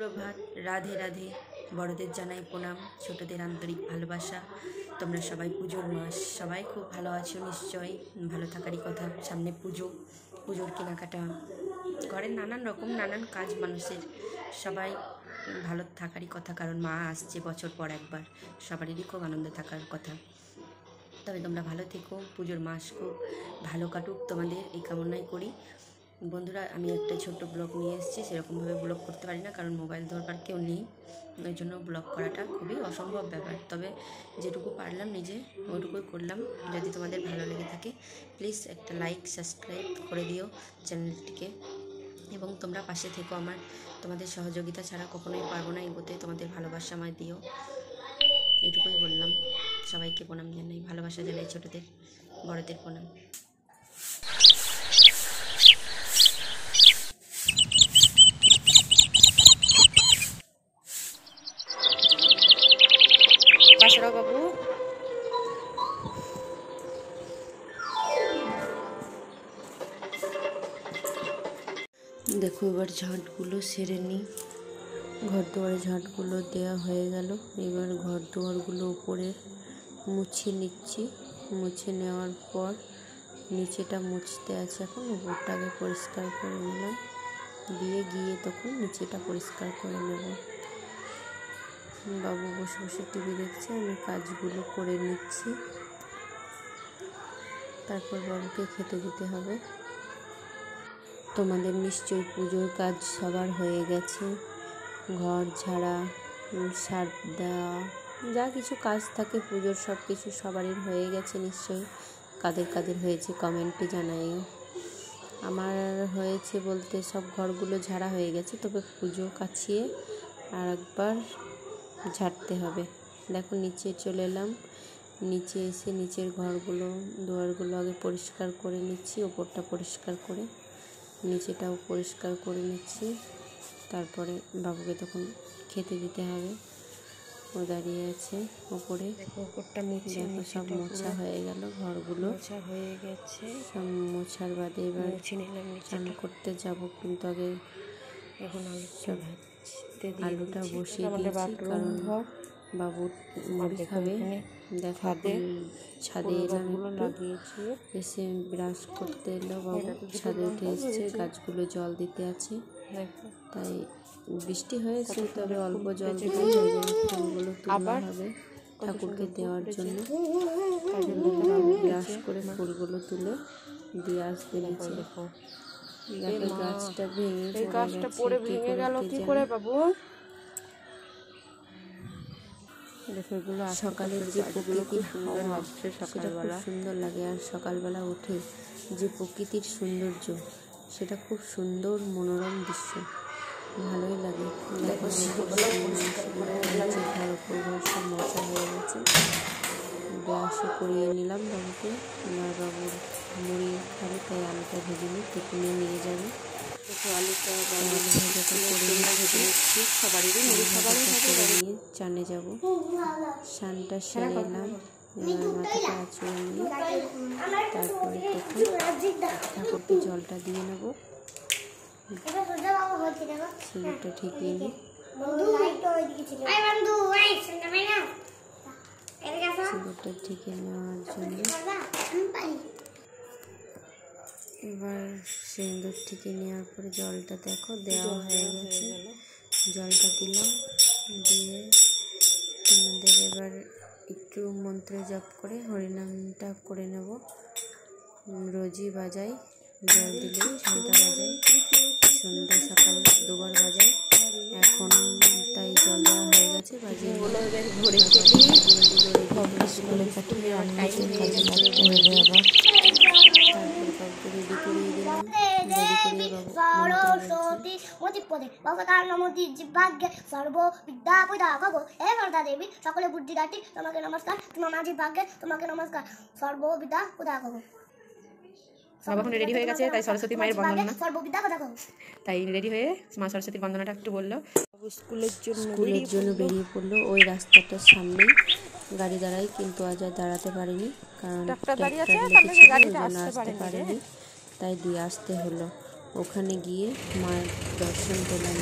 সুপ্রভাত, রাধে রাধে। বড়দের জানাই প্রণাম, ছোটদের আন্তরিক ভালোবাসা। তোমরা সবাই পুজোর মাস, সবাই খুব ভালো আছো নিশ্চয়ই। ভালো থাকারই কথা। সামনে পুজোর কেনাকাটা, ঘরের নানান কাজ মানুষের, সবাই ভালো থাকারই কথা, কারণ মা আসছে বছর পর একবার, সবারই খুব আনন্দ থাকার কথা। তবে তোমরা ভালো থেকো, পুজোর মাস খুব ভালো কাটুক তোমাদের, এই কামনাই করি। বন্ধুরা, আমি একটা ছোট্ট ব্লগ নিয়ে এসেছি। সেরকমভাবে ব্লগ করতে পারি না, কারণ মোবাইল ধরবার কেউ নেই, ওই জন্য ব্লগ করাটা খুবই অসম্ভব ব্যাপার। তবে যেটুকু পারলাম নিজে ওইটুকুই করলাম। যদি তোমাদের ভালো লেগে থাকে প্লিজ একটা লাইক সাবস্ক্রাইব করে দিও চ্যানেলটিকে, এবং তোমরা পাশে থেকো আমার। তোমাদের সহযোগিতা ছাড়া কখনোই পারবো না এগোতে, তোমাদের ভালোবাসা আমায় দিও, এটুকুই বললাম। সবাইকে প্রণাম জানাই, ভালোবাসা জানাই, ছোটদের বড়দের প্রণাম। বাবু দেখো, এবার ঝাঁটগুলো সেরে নিই। ঘর দুয়ারে ঝাঁটগুলো দেওয়া হয়ে গেল। এবার ঘর দুয়ারগুলো উপরে মুছে নিচ্ছি। মুছে নেওয়ার পর নিচেটা মুছতে আছে, এখন উপরটাকে পরিষ্কার করে নিলাম, গিয়ে তখন নিচেটা পরিষ্কার করে নেব। বাবু বসে বসে টিভি দেখছে, আমি কাজগুলো করে নিচ্ছি। তারপর বাবুকে খেতে দিতে হবে। তোমাদের নিশ্চয়ই পুজোর কাজ সবার হয়ে গেছে। ঘর ঝাড়া, সার দেওয়া, যা কিছু কাজ থাকে পুজোর, সব কিছু সবারই হয়ে গেছে নিশ্চয়ই। কাদের হয়েছে কমেন্টে জানাইও। আমার হয়েছে বলতে সব ঘরগুলো ঝাড়া হয়ে গেছে, তবে পুজো কাছিয়ে আর একবার ঝাড়তে হবে। দেখো, নিচে চলে এলাম। নিচে এসে নিচের দুয়ারগুলো আগে পরিষ্কার করে নিচ্ছি, ওপরটা পরিষ্কার করে নিচেটাও পরিষ্কার করে নিচ্ছি। তারপরে বাবুকে তখন খেতে দিতে হবে। ও দাঁড়িয়ে আছে ওপরে। ওপরটা মুছে, সব মোছা হয়ে গেল, ঘরগুলো মোছা হয়ে গেছে। সব মোছার বাদে এবার চান করতে যাব, কিন্তু আগে এখন আলুটা বসিয়ে দিয়েছি, কারণ বাবু মুড়ি খাবে। দেখা ছাদে এলাম, এসে ব্রাশ করতে এলো বাবু, ছাদে উঠে এসছে, গাছগুলো জল দিতে আছে। তাই বৃষ্টি হয়েছে, তবে অল্প জল দিতে ফুলগুলো তোলা হবে ঠাকুরকে দেওয়ার জন্য। ব্রাশ করে ফুলগুলো তুলে দিয়ে আসতে নিচে। দেখো, গাছটা ভেঙে গেল কি করে বাবু। দেখো, এগুলো সকালের যে প্রকৃতির হাওয়া, সেটা খুব সুন্দর লাগে। আর সকালবেলা উঠে যে প্রকৃতির সৌন্দর্য, সেটা খুব সুন্দর মনোরম দৃশ্য, ভালোই লাগে। দেখো, ঘর উপর ঘর সব মোছা হয়ে গেছে। ব্রাশও করিয়ে নিলাম বাবুকে। আমার বাবুর মুড়ি খাবে, তাই আলুটা ভেজে নিই, টিফিনে নিয়ে যাবে। আলুটা সবারই মুড়ি খাবার করে নিয়ে চানে যাব। স্নানটা সেরে এলাম, এবার মাথাটা আঁচড়ে নিয়ে তারপরে তখন ঠাকুরকে জলটা দিয়ে নেব। সিঁদুরটা ঠিকিয়ে নিই। সিঁদুরটা ঠিকিয়ে নেওয়ার জন্য এবার সিঁদুর ঠিকে নেওয়ার পরে জলটা দেখো দেওয়া হয়ে গেছে। জলটা দিলাম, দিয়ে তোমাদের এবার একটু মন্ত্র জপ করে হরিনামটা করে নেব। রোজই বাজাই, জল দিলে ঘন্টা বাজাই, সন্ধ্যা সকাল দুবার বাজাই। এখন তাই জল দেওয়া হয়ে গেছে, বাজিয়ে ভরে স্কুলে পাঠিয়ে কাজে লাগতে হবে। আবার তারপরে বাবুকে রেডি করিয়ে দিলাম। রেডি করিয়ে দেবী সকলে বুদ্ধি দাতি তোমাকে নমস্কার, তোমার মাঝি ভাগ্যে তোমাকে নমস্কার, সর্ববিদ্যা কোথা কব। সব এখন রেডি হয়ে গেছে, তাই সরস্বতী মায়ের বন্দনা, তাই রেডি হয়ে মা সরস্বতীর বন্দনাটা একটু বললো। স্কুলের জন্য বেরিয়ে পড়লো। ওই রাস্তাটার সামনেই গাড়ি দাঁড়াই, কিন্তু আজ আর দাঁড়াতে পারিনি, কারণ ট্রাক্টর লেগেছিল, আসতে পারিনি, তাই দিয়ে আসতে হলো। ওখানে গিয়ে মায়ের দর্শন পেলাম।